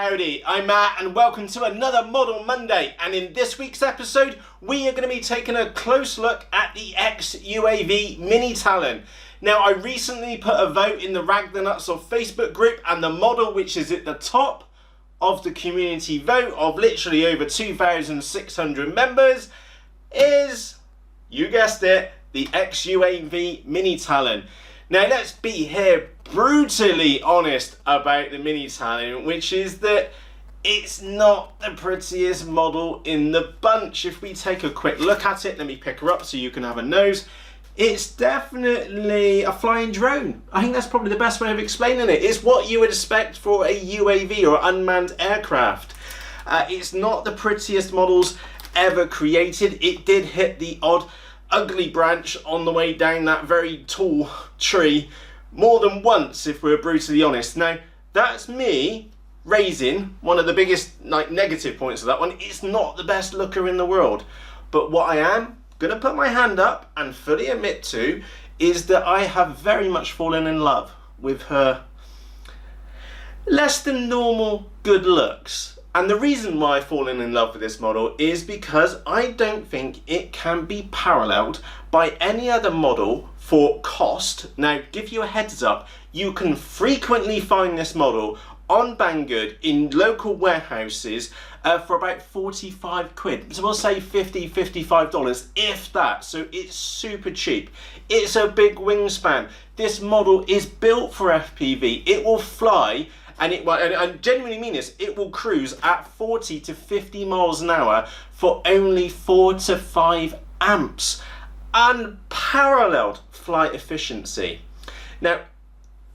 Howdy, I'm Matt and welcome to another Model Monday, and in this week's episode we are going to be taking a close look at the XUAV Mini Talon. Now, I recently put a vote in the Rag the Nuts of Facebook group, and the model which is at the top of the community vote of literally over 2,600 members is, you guessed it, the XUAV Mini Talon. Now, let's be here brutally honest about the Mini Talon, which is that it's not the prettiest model in the bunch. If we take a quick look at it, let me pick her up so you can have a nose. It's definitely a flying drone. I think that's probably the best way of explaining it. It's what you would expect for a UAV or unmanned aircraft. It's not the prettiest models ever created. It did hit the odd ugly branch on the way down that very tall tree more than once, if we're brutally honest. Now, that's me raising one of the biggest negative points of that one. It's not the best looker in the world, but what I am gonna put my hand up and fully admit to is that I have very much fallen in love with her less than normal good looks. And the reason why I've fallen in love with this model is because I don't think it can be paralleled by any other model for cost. Now, give you a heads up, you can frequently find this model on Banggood in local warehouses for about 45 quid. So we'll say $50, $55, if that. So it's super cheap. It's a big wingspan. This model is built for FPV. It will fly, and I genuinely mean this, it will cruise at 40 to 50 miles an hour for only 4 to 5 amps. Unparalleled flight efficiency. Now,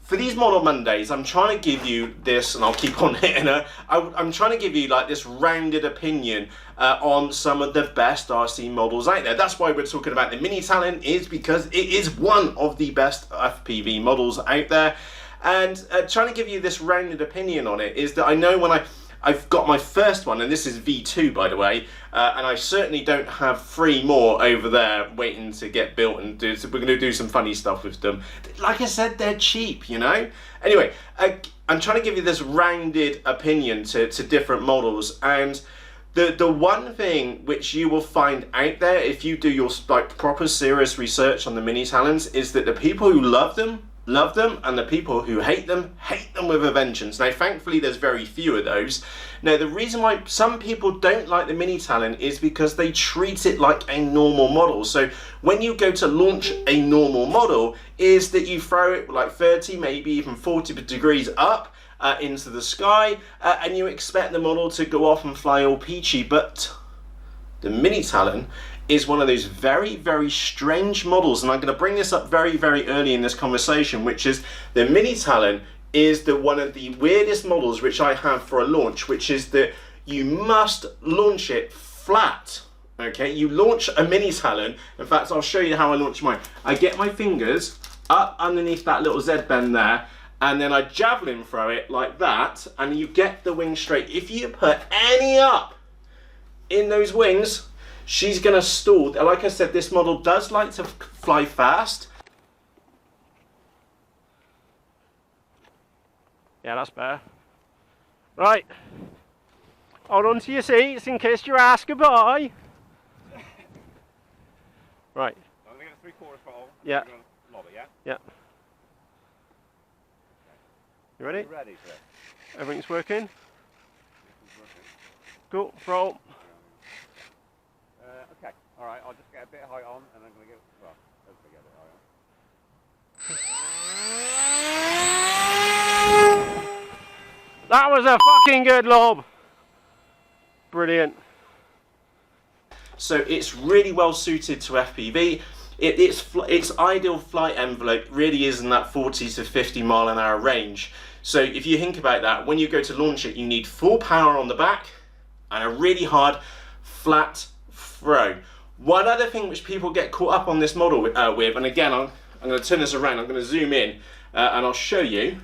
for these Model Mondays, I'm trying to give you this, and I'll keep on hitting her, I'm trying to give you like this rounded opinion on some of the best RC models out there. That's why we're talking about the Mini Talon, is because it is one of the best FPV models out there. And trying to give you this rounded opinion on it is that I know when I've got my first one, and this is V2 by the way, and I certainly don't have 3 more over there waiting to get built, and so we're going to do some funny stuff with them. Like I said, they're cheap, you know? Anyway, I'm trying to give you this rounded opinion to different models, and the one thing which you will find out there if you do your proper serious research on the Mini Talons is that the people who love them, and the people who hate them with a vengeance. Now, thankfully, there's very few of those. Now, the reason why some people don't like the Mini Talon is because they treat it like a normal model. So when you go to launch a normal model, is that you throw it like 30, maybe even 40 degrees up into the sky, and you expect the model to go off and fly all peachy. But the Mini Talon is one of those very, very strange models, and I'm going to bring this up very, very early in this conversation, which is the Mini Talon is one of the weirdest models which I have for a launch, which is that you must launch it flat. Okay, you launch a Mini Talon. In fact, I'll show you how I launch mine. I get my fingers up underneath that little Z bend there, and then I javelin throw it like that, and you get the wing straight. If you put any up in those wings, she's going to stall. Like I said, this model does like to fly fast. Yeah, that's better. Right. Hold on to your seats in case you ask goodbye. Right. I'm going to get a 3/4 throttle. Yeah. Lob it, yeah? Yeah. You ready? Ready for it. Everything's working? Cool. Throttle. Okay, alright, I'll just get a bit of height on and I'm going to get, well, hopefully get a bit of height on. That was a fucking good lob. Brilliant. So it's really well suited to FPV. Its ideal flight envelope really is in that 40 to 50 mile an hour range. So if you think about that, when you go to launch it, you need full power on the back and a really hard, flat throw. One other thing which people get caught up on this model with, and again, I'm going to turn this around, I'm going to zoom in, and I'll show you,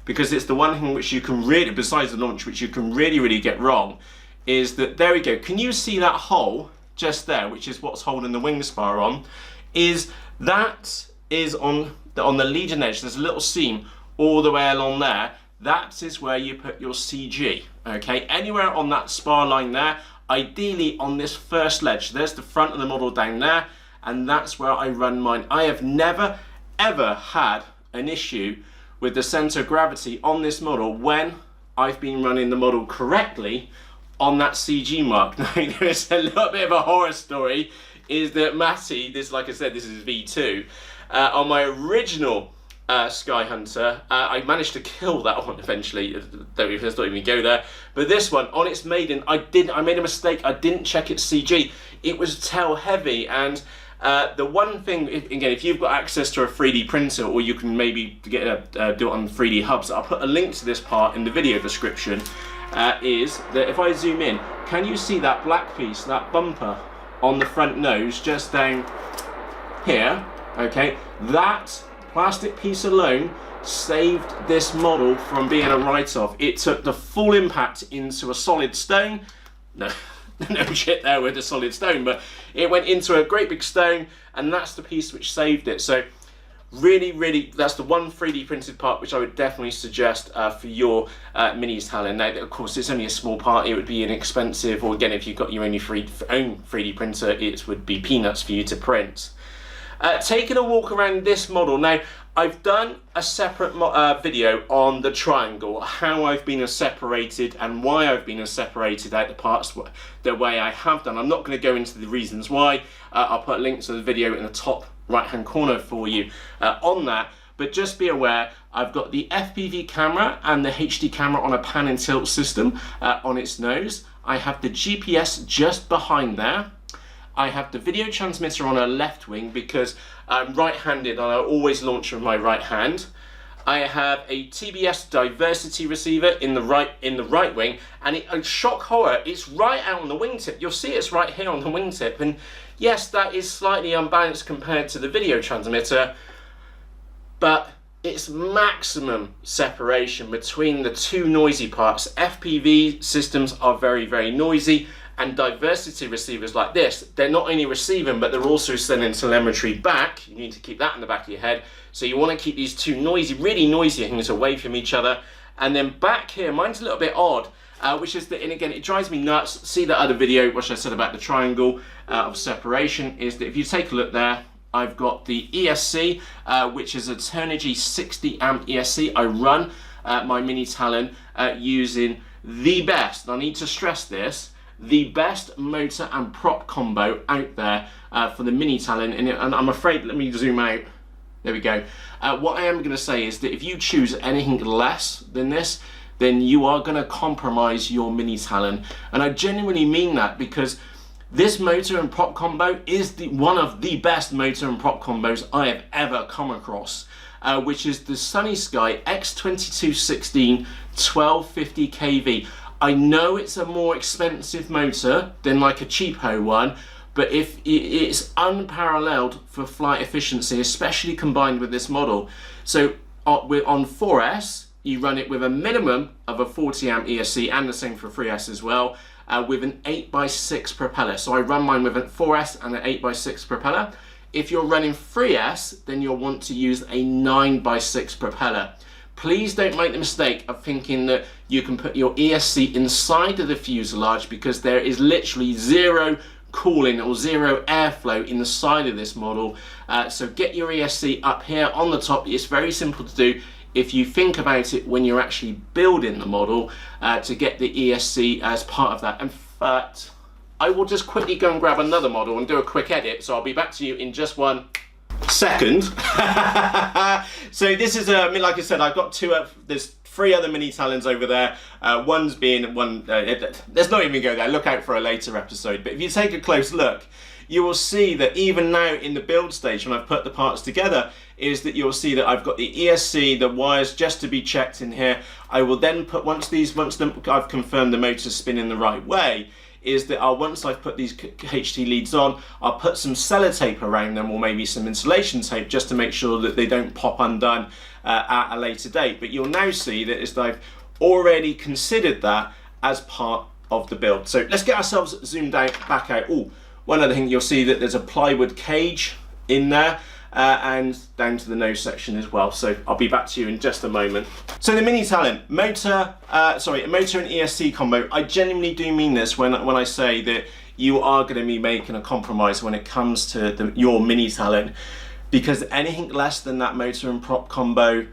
because it's the one thing which you can really, besides the launch, which you can really get wrong, is that, there we go, can you see that hole just there, which is what's holding the wing spar on, is on the leading edge, there's a little seam all the way along there. that is where you put your CG, okay? Anywhere on that spar line there, ideally on this first ledge. There's the front of the model down there, and that's where I run mine. I have never, ever had an issue with the center of gravity on this model when I've been running the model correctly on that CG mark. Now, there's a little bit of a horror story, is that Matty, this, like I said, this is V2, on my original Sky Hunter, I managed to kill that one eventually. Let's not even go there. But this one, on its maiden, I made a mistake. I didn't check its CG. It was tail heavy, and the one thing, again, if you've got access to a 3D printer, or you can maybe do it on 3D hubs, I'll put a link to this part in the video description, is that if I zoom in, can you see that black piece, that bumper on the front nose, just down here, okay? That plastic piece alone saved this model from being a write-off. It took the full impact into a solid stone. No shit there with a solid stone, but it went into a great big stone, and that's the piece which saved it. So really, that's the one 3D printed part which I would definitely suggest for your Mini Talon. Now, of course, it's only a small part. It would be inexpensive, or again, if you've got your own 3D printer, it would be peanuts for you to print. Taking a walk around this model. Now, I've done a separate video on the triangle, how I've been separated and why I've been separated out the parts the way I have done. I'm not going to go into the reasons why. I'll put links to the video in the top right hand corner for you on that. But just be aware, I've got the FPV camera and the HD camera on a pan and tilt system on its nose. I have the GPS just behind there. I have the video transmitter on a left wing because I'm right-handed and I always launch with my right hand. I have a TBS diversity receiver in the right wing, and shock horror, it's right out on the wingtip. You'll see it's right here on the wingtip, and yes, that is slightly unbalanced compared to the video transmitter, but it's maximum separation between the two noisy parts. FPV systems are very noisy, and diversity receivers like this, they're not only receiving, but they're also sending telemetry back. You need to keep that in the back of your head. So you want to keep these two really noisy things away from each other. And then back here, mine's a little bit odd, which is that, and again, it drives me nuts. See that other video, which I said about the triangle of separation, is that if you take a look there, I've got the ESC, which is a Turnigy 60 amp ESC. I run my Mini Talon using the best, and I need to stress this, the best motor and prop combo out there for the Mini Talon, and I'm afraid, let me zoom out, there we go. What I am going to say is that if you choose anything less than this, then you are going to compromise your Mini Talon, and I genuinely mean that, because this motor and prop combo is one of the best motor and prop combos I have ever come across, which is the Sunny Sky X2216 1250 kV. I know it's a more expensive motor than like a cheapo one, but if it's unparalleled for flight efficiency, especially combined with this model. So we're on 4S, you run it with a minimum of a 40 amp ESC, and the same for 3S as well, with an 8x6 propeller. So I run mine with a 4S and an 8x6 propeller. If you're running 3S, then you'll want to use a 9x6 propeller. Please don't make the mistake of thinking that you can put your ESC inside of the fuselage, because there is literally zero cooling or zero airflow in the side of this model. So get your ESC up here on the top. It's very simple to do if you think about it when you're actually building the model, to get the ESC as part of that. In fact, I will just quickly go and grab another model and do a quick edit, so I'll be back to you in just 1 second. So this is like I said, I've got there's 3 other Mini Talons over there. One's being one, let's not even go there, look out for a later episode. But if you take a close look, you will see that even now in the build stage, when I've put the parts together, is that you'll see that I've got the ESC, the wires just to be checked in here. I will then put, once I've confirmed the motor's spinning the right way, is that once I've put these HT leads on, I'll put some sellotape around them, or maybe some insulation tape, just to make sure that they don't pop undone at a later date. But you'll now see that I've already considered that as part of the build. So let's get ourselves zoomed out, back out. Oh, one other thing, you'll see that there's a plywood cage in there. and down to the nose section as well. So I'll be back to you in just a moment. So the Mini Talon, a motor and ESC combo. I genuinely do mean this when I say that you are going to be making a compromise when it comes to your Mini Talon, because anything less than that motor and prop combo,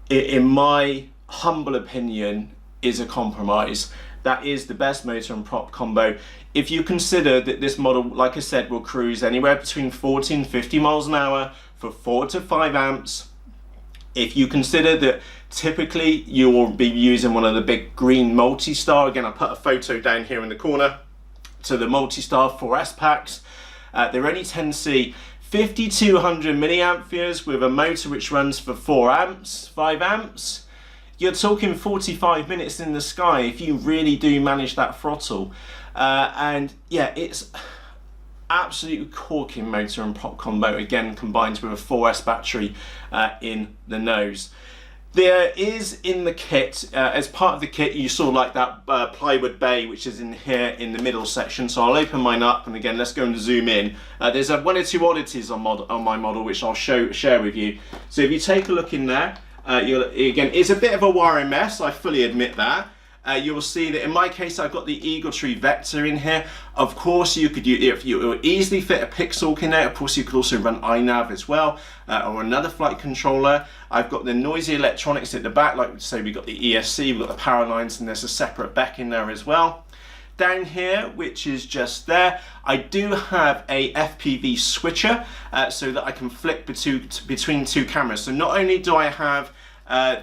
in my humble opinion, is a compromise. That is the best motor and prop combo. If you consider that this model, like I said, will cruise anywhere between 40 and 50 miles an hour for 4 to 5 amps. If you consider that typically you will be using one of the big green multi-star, again I put a photo down here in the corner, to the multi-star 4S packs. They're only 10C, 5200 milliamperes with a motor which runs for 5 amps. You're talking 45 minutes in the sky if you really do manage that throttle. And yeah, it's absolutely corking motor and prop combo, again combined with a 4S battery in the nose. There is in the kit, as part of the kit, you saw like that plywood bay which is in here in the middle section. So I'll open mine up, and again let's go and zoom in. There's one or two oddities on my model which I'll share with you. So if you take a look in there, again, it's a bit of a wiring mess, I fully admit that. You will see that in my case I've got the EagleTree Vector in here. Of course you could use, if you easily fit a Pixel in there, of course you could also run iNav as well, or another flight controller. I've got the noisy electronics at the back, like say we've got the ESC, we've got the power lines, and there's a separate back in there as well. Down here, which is just there, I do have a FPV switcher so that I can flick between two cameras. So not only do I have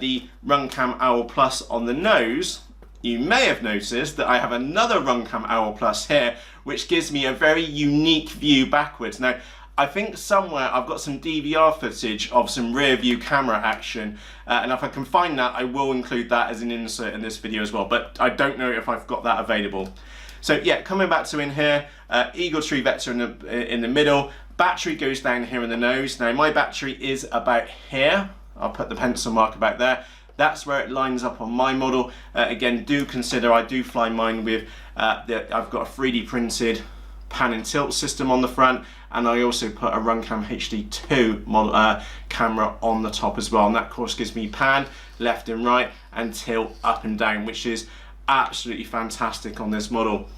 the Runcam Owl Plus on the nose, you may have noticed that I have another Runcam Owl Plus here, which gives me a very unique view backwards. Now, I think somewhere I've got some DVR footage of some rear view camera action, and if I can find that, I will include that as an insert in this video as well, but I don't know if I've got that available. So yeah, coming back to in here, EagleTree Vector in the middle, battery goes down here in the nose. Now my battery is about here, I'll put the pencil mark about there. That's where it lines up on my model. Again, do consider I do fly mine with, I've got a 3D printed pan and tilt system on the front, and I also put a Runcam HD2 model, camera on the top as well, and that of course gives me pan, left and right, and tilt up and down, which is absolutely fantastic on this model.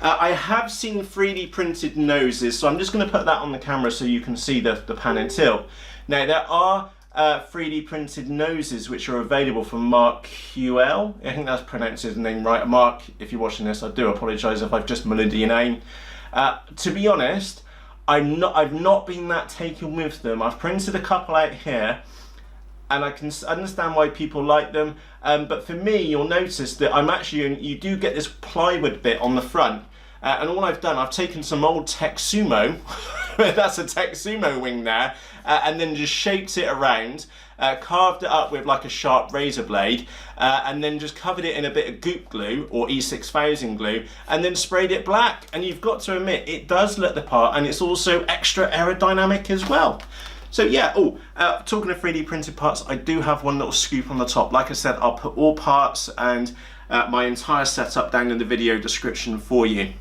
I have seen 3D printed noses, so I'm just going to put that on the camera so you can see the pan and tilt. Now there are 3D printed noses which are available from Mark QL. I think that's pronounced his name right. Mark, if you're watching this, I do apologise if I've just murdered your name. To be honest, I've not been that taken with them. I've printed a couple out here, and I can understand why people like them. But for me, you'll notice that you do get this plywood bit on the front. And all I've done, I've taken some old Texumo, that's a Texumo wing there, and then just shaped it around, carved it up with like a sharp razor blade, and then just covered it in a bit of goop glue or E6000 glue, and then sprayed it black. And you've got to admit, it does look the part, and it's also extra aerodynamic as well. So yeah, talking of 3D printed parts, I do have one little scoop on the top. Like I said, I'll put all parts and my entire setup down in the video description for you.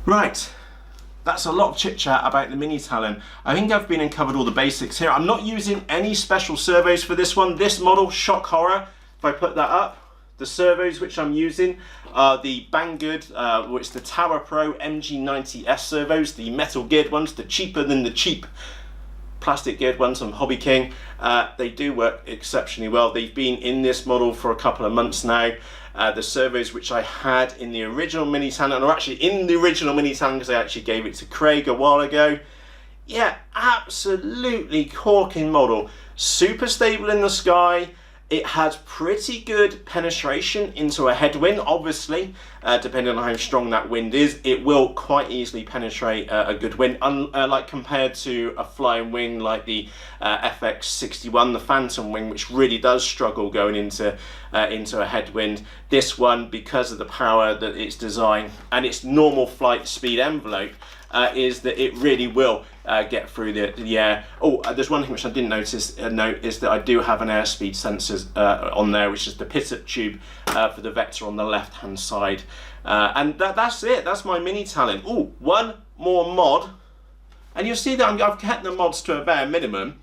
Right, that's a lot of chit chat about the Mini Talon. I think I've been and covered all the basics here. I'm not using any special servos for this one. This model, shock horror, if I put that up, the servos which I'm using are the Banggood, which the Tower Pro MG90S servos, the metal geared ones, the cheaper than the cheap plastic geared ones from Hobby King. They do work exceptionally well. They've been in this model for a couple of months now. The servos which I had in the original Mini Talon, or actually in the original Mini Talon because I actually gave it to Craig a while ago. Yeah, absolutely corking model. Super stable in the sky. It has pretty good penetration into a headwind. Obviously, depending on how strong that wind is, it will quite easily penetrate a good wind, like compared to a flying wing like the FX61, the Phantom wing, which really does struggle going into a headwind. This one, because of the power that it's designed and its normal flight speed envelope, is that it really will get through the air. There's one thing which I didn't note is that I do have an airspeed sensor on there, which is the pit-up tube for the Vector on the left hand side. And that's it, that's my Mini Talon. One more mod, and you'll see that I've kept the mods to a bare minimum,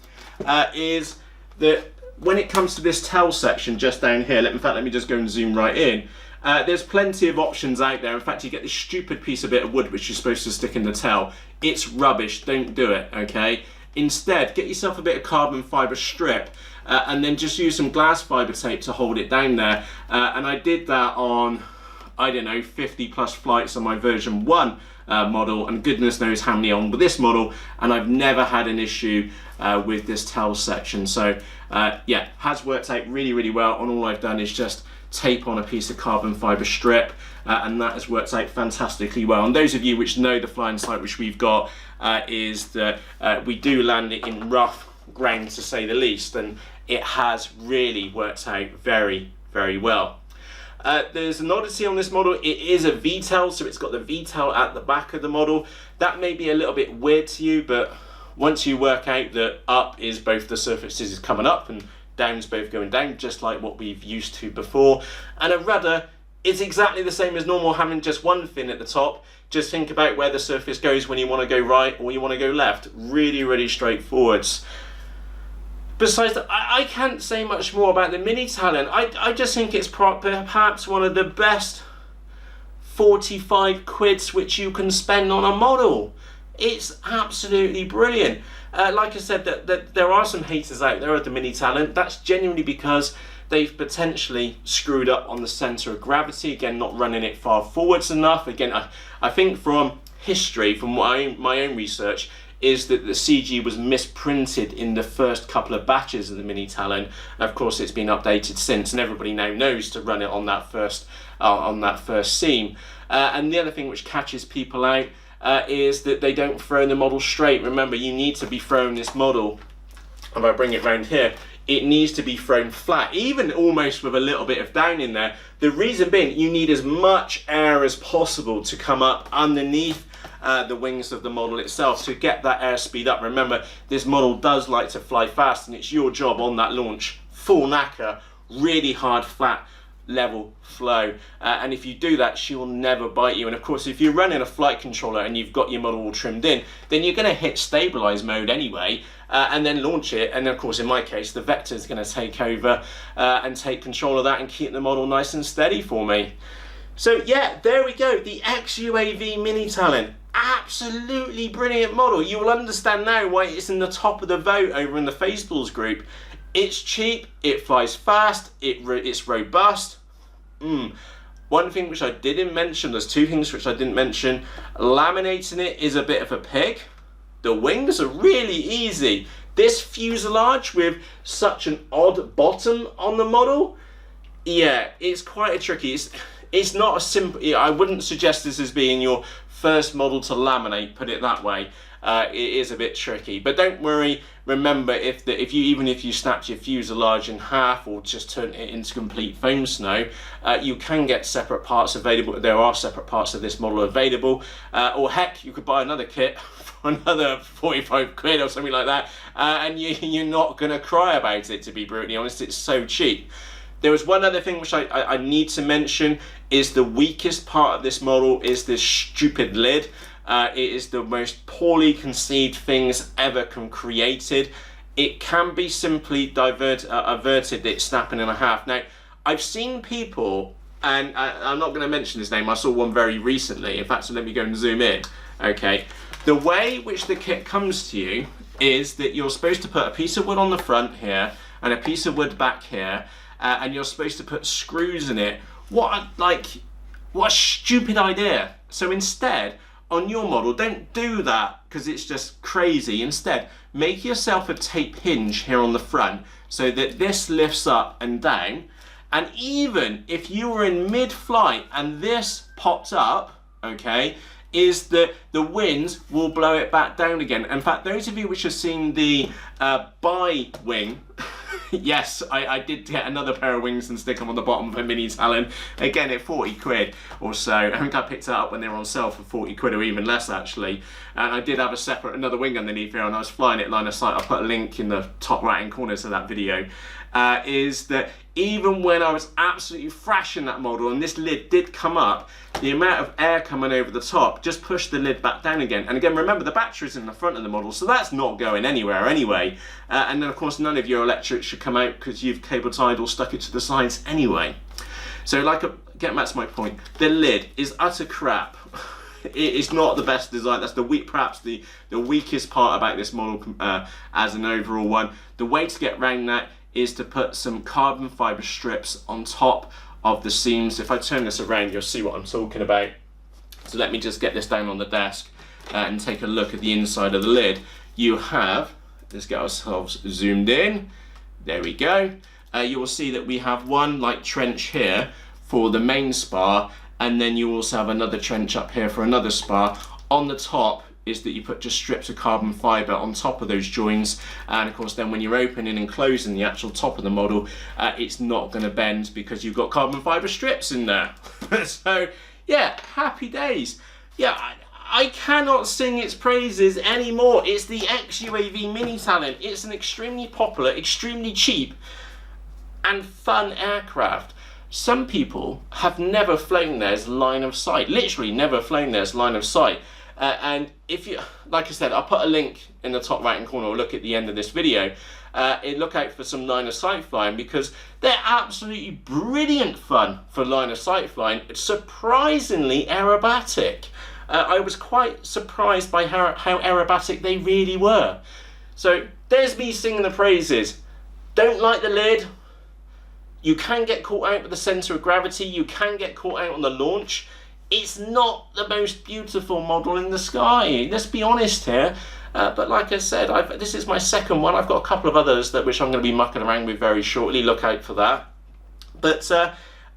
is that when it comes to this tail section just down here, in fact, let me just go and zoom right in. There's plenty of options out there. In fact, you get this stupid piece of bit of wood which you're supposed to stick in the tail. It's rubbish, don't do it, okay? Instead, get yourself a bit of carbon fibre strip and then just use some glass fibre tape to hold it down there. And I did that on, I don't know, 50 plus flights on my version 1 model, and goodness knows how many on with this model, and I've never had an issue with this tail section. So yeah, has worked out really, really well, and all I've done is just tape on a piece of carbon fibre strip, and that has worked out fantastically well. And those of you which know the flying site which we've got is that we do land it in rough ground, to say the least, and it has really worked out very, very well. There's an oddity on this model. It is a V-tail, so it's got the V-tail at the back of the model. That may be a little bit weird to you, but once you work out that up is both the surfaces is coming up and down's both going down, just like what we've used to before. And a rudder is exactly the same as normal, having just one fin at the top. Just think about where the surface goes when you want to go right or you want to go left. Really, really straightforward. Besides that, I can't say much more about the Mini Talon. I just think it's perhaps one of the best 45 quids which you can spend on a model. It's absolutely brilliant. Like I said, that there are some haters out there of the Mini Talon. That's genuinely because they've potentially screwed up on the centre of gravity. Again, not running it far forwards enough. Again, I think from history, from my own research, is that the CG was misprinted in the first couple of batches of the Mini Talon. Of course, it's been updated since, and everybody now knows to run it on that first seam. And the other thing which catches people out is that they don't throw the model straight. Remember, you need to be throwing this model, if I bring it round here, it needs to be thrown flat, even almost with a little bit of down in there. The reason being, you need as much air as possible to come up underneath the wings of the model itself to get that airspeed up. Remember, this model does like to fly fast, and it's your job on that launch, full knacker, really hard, flat, level flow, and if you do that, she will never bite you. And of course, if you're running a flight controller and you've got your model all trimmed in, then you're going to hit stabilize mode anyway, and then launch it. And of course, in my case, the Vector is going to take over and take control of that and keep the model nice and steady for me. So yeah, there we go, the XUAV Mini Talon. Absolutely brilliant model. You will understand now why it's in the top of the vote over in the Faceballs group. It's cheap, it flies fast, it's robust. One thing which I didn't mention, there's two things which I didn't mention. Laminating it is a bit of a pig. The wings are really easy. This fuselage with such an odd bottom on the model, yeah, it's quite a tricky. It's not a simple, I wouldn't suggest this as being your first model to laminate, put it that way. It is a bit tricky, but don't worry. Remember, if you snapped your fuselage in half or just turned it into complete foam snow, you can get separate parts available. There are separate parts of this model available, or heck, you could buy another kit for another 45 quid or something like that, and you're not gonna cry about it, to be brutally honest. It's so cheap. There was one other thing which I need to mention, is the weakest part of this model is this stupid lid. It is the most poorly conceived things ever created. It can be simply averted, it's snapping in half. Now, I've seen people, and I'm not going to mention his name, I saw one very recently. In fact, so let me go and zoom in. Okay, the way which the kit comes to you is that you're supposed to put a piece of wood on the front here and a piece of wood back here, and you're supposed to put screws in it. What a stupid idea. So instead, on your model, don't do that because it's just crazy. Instead, make yourself a tape hinge here on the front so that this lifts up and down. And even if you were in mid-flight and this popped up, okay, is that the wind will blow it back down again. In fact, those of you which have seen the bi wing, yes, I did get another pair of wings and stick them on the bottom of a Mini Talon, again at 40 quid or so. I think I picked it up when they were on sale for 40 quid or even less actually. And I did have another wing underneath here, and I was flying it line of sight. I'll put a link in the top right hand corner to that video. is that even when I was absolutely thrashing that model and this lid did come up, the amount of air coming over the top just pushed the lid back down again. And again, remember, the battery's in the front of the model, so that's not going anywhere anyway. And then of course none of your electrics should come out because you've cable tied or stuck it to the sides anyway. So getting back to my point, the lid is utter crap. It's not the best design. That's perhaps the weakest part about this model as an overall one. The way to get around that is to put some carbon fiber strips on top of the seams. If I turn this around, you'll see what I'm talking about. So let me just get this down on the desk and take a look at the inside of the lid. You have, let's get ourselves zoomed in. There we go. You will see that we have one like trench here for the main spar, and then you also have another trench up here for another spar. On the top is that you put just strips of carbon fiber on top of those joints, and of course then when you're opening and closing the actual top of the model, it's not going to bend because you've got carbon fiber strips in there. So yeah, happy days. Yeah, I cannot sing its praises anymore. It's the XUAV Mini Talon. It's an extremely popular, extremely cheap and fun aircraft. Some people have never flown theirs line of sight, literally never flown theirs line of sight. And if you, like I said, I'll put a link in the top right hand corner, or look at the end of this video. Look out for some line of sight flying, because they're absolutely brilliant fun for line of sight flying. It's surprisingly aerobatic. I was quite surprised by how aerobatic they really were. So there's me singing the praises. Don't like the lid. You can get caught out with the centre of gravity. You can get caught out on the launch. It's not the most beautiful model in the sky. Let's be honest here. But like I said, this is my second one. I've got a couple of others which I'm going to be mucking around with very shortly. Look out for that. But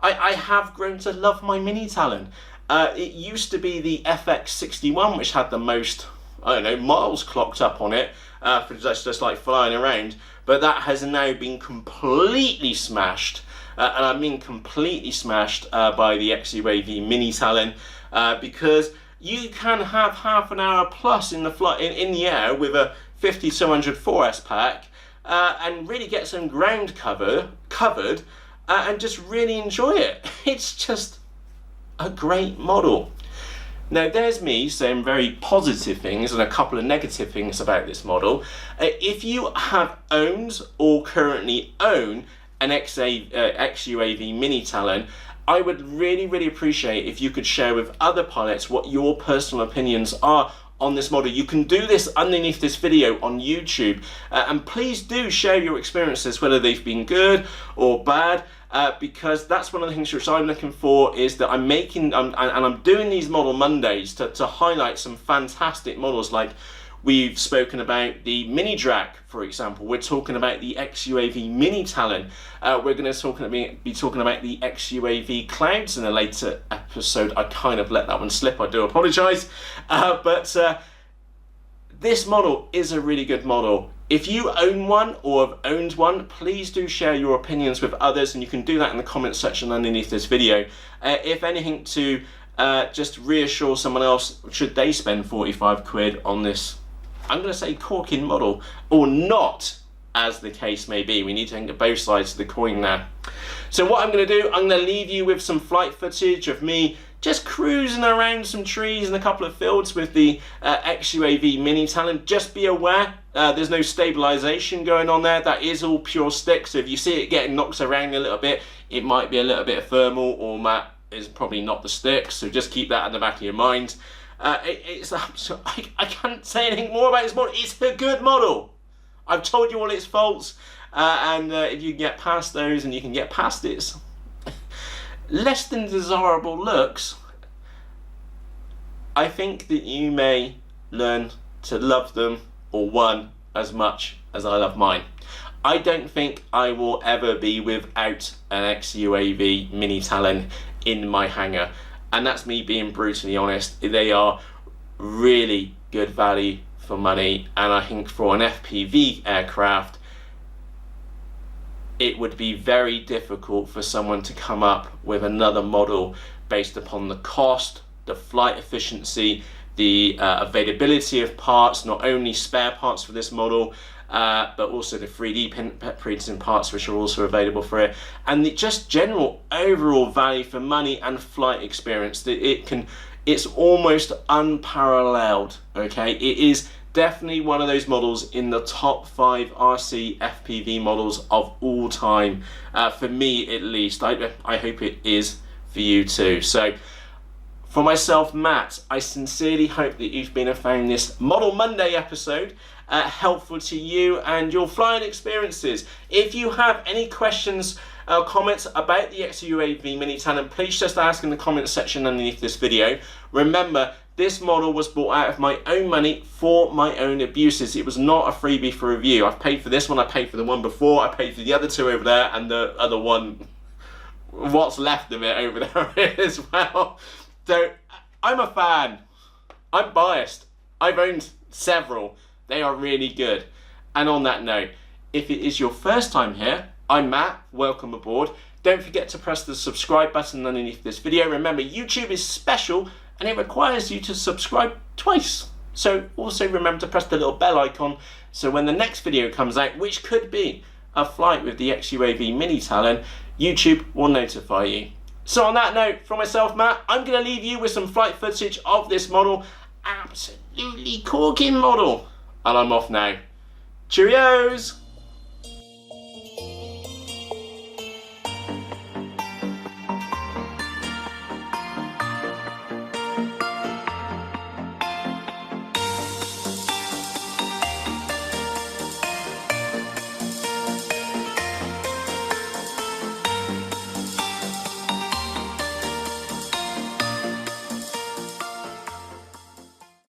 I have grown to love my Mini Talon. It used to be the FX61, which had the most, I don't know, miles clocked up on it for just like flying around. But that has now been completely smashed. And I mean completely smashed by the XUAV Mini Talon, because you can have half an hour plus in the flight in the air with a 5200 4S pack and really get some ground covered and just really enjoy it. It's just a great model. Now there's me saying very positive things and a couple of negative things about this model. If you have owned or currently own an XUAV Mini Talon, I would really appreciate if you could share with other pilots what your personal opinions are on this model. You can do this underneath this video on YouTube, and please do share your experiences, whether they've been good or bad, because that's one of the things which I'm looking for, is that I'm doing these Model Mondays to highlight some fantastic models. Like we've spoken about the Mini Drac, for example. We're talking about the XUAV Mini Talon. We're going to be talking about the XUAV Clouds in a later episode. I kind of let that one slip, I do apologise. But this model is a really good model. If you own one or have owned one, please do share your opinions with others, and you can do that in the comment section underneath this video. If anything, to just reassure someone else, should they spend 45 quid on this, I'm going to say, corking model, or not, as the case may be. We need to think of both sides of the coin now. So what I'm going to do, I'm going to leave you with some flight footage of me just cruising around some trees and a couple of fields with the XUAV Mini Talon. Just be aware, there's no stabilization going on there. That is all pure stick, so if you see it getting knocked around a little bit, it might be a little bit of thermal, or that is probably not the stick, so just keep that in the back of your mind. I can't say anything more about this model. It's a good model. I've told you all its faults, and if you can get past those and you can get past its less than desirable looks, I think that you may learn to love them, or one, as much as I love mine. I don't think I will ever be without an XUAV Mini Talon in my hangar, and that's me being brutally honest. They are really good value for money, and I think for an FPV aircraft it would be very difficult for someone to come up with another model based upon the cost, the flight efficiency, the availability of parts, not only spare parts for this model, but also the 3D printing parts which are also available for it, and the just general overall value for money and flight experience. It's almost unparalleled. Okay, it is definitely one of those models in the top 5 RC FPV models of all time, for me at least. I hope it is for you too. So for myself, Matt, I sincerely hope that you've been and found this Model Monday episode helpful to you and your flying experiences. If you have any questions or comments about the XUAV Mini Talon, please just ask in the comments section underneath this video. Remember, this model was bought out of my own money for my own abuses. It was not a freebie for review. I've paid for this one, I paid for the one before, I paid for the other two over there, and the other one, what's left of it over there as well. So I'm a fan. I'm biased. I've owned several. They are really good. And on that note, if it is your first time here, I'm Matt, welcome aboard. Don't forget to press the subscribe button underneath this video. Remember, YouTube is special and it requires you to subscribe twice. So also remember to press the little bell icon so when the next video comes out, which could be a flight with the XUAV Mini Talon, YouTube will notify you. So on that note, from myself, Matt, I'm going to leave you with some flight footage of this model. Absolutely corking model. And I'm off now. Cheerios!